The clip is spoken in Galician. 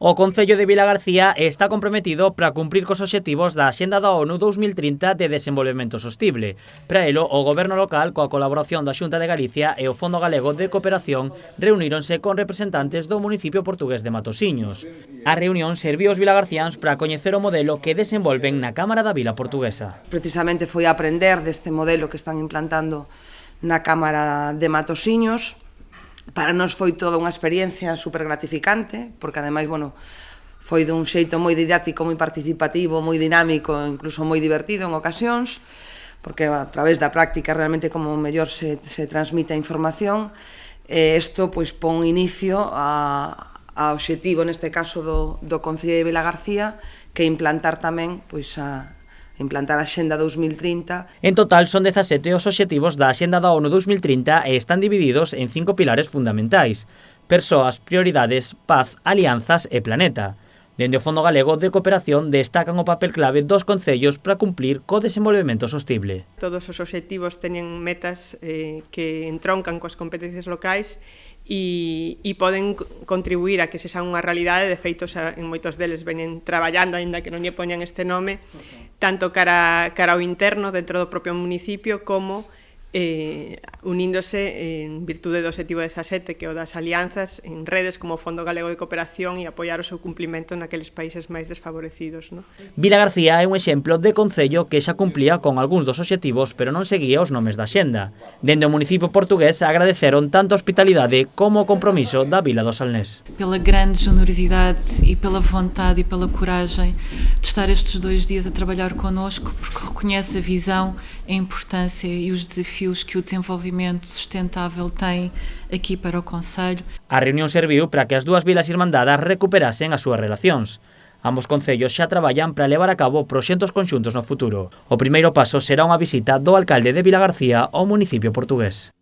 O Concello de Vilagarcía está comprometido para cumprir cos obxectivos da Axenda da ONU 2030 de Desenvolvemento Sostible. Para elo, o Goberno local, coa colaboración da Xunta de Galicia e o Fondo Galego de Cooperación, reuníronse con representantes do municipio portugués de Matosiños. A reunión serviu aos vilagarciáns para coñecer o modelo que desenvolven na Cámara da Vila Portuguesa. Precisamente foi aprender deste modelo que están implantando na Cámara de Matosiños. Para nós foi toda unha experiencia super gratificante, porque ademais, foi dun xeito moi didáctico, moi participativo, moi dinámico, incluso moi divertido en ocasións, porque a través da práctica realmente como mellor se transmite a información. Isto pon inicio ao obxectivo, neste caso do Concello de Vilagarcía, que implantar tamén implantar a Axenda 2030. En total son 17 os obxectivos da Axenda da ONU 2030 e están divididos en 5 pilares fundamentais: persoas, prioridades, paz, alianzas e planeta. Dende o Fondo Galego de Cooperación destacan o papel clave dos concellos para cumplir co desenvolvemento sostible. Todos os obxectivos teñen metas que entroncan coas competencias locais e poden contribuir a que se xa unha realidade. De feito, en moitos deles veñen traballando, aínda que non lle poñan este nome, tanto cara ao interno dentro do propio municipio como uníndose en virtude do obxectivo 17, que é o das alianzas, en redes como o Fondo Galego de Cooperación e apoiar o seu cumplimento naqueles países máis desfavorecidos. Vilagarcía é un exemplo de concello que xa cumplía con algúns dos obxectivos, pero non seguía os nomes da Axenda. Dende o municipio portugués agradeceron tanto a hospitalidade como o compromiso da Vila do Salnés. Pela grande generosidade e pela vontade e pela coragem de estar estes 2 dias a trabalhar connosco, porque reconhece a visão, a importância e os desafios que o desenvolvimento sustentável tem aquí para o Concello. A reunión serviu para que as dúas vilas irmandadas recuperasen as súas relacións. Ambos concellos xa traballan para levar a cabo proxectos conxuntos no futuro. O primeiro paso será unha visita do alcalde de Vilagarcía ao municipio portugués.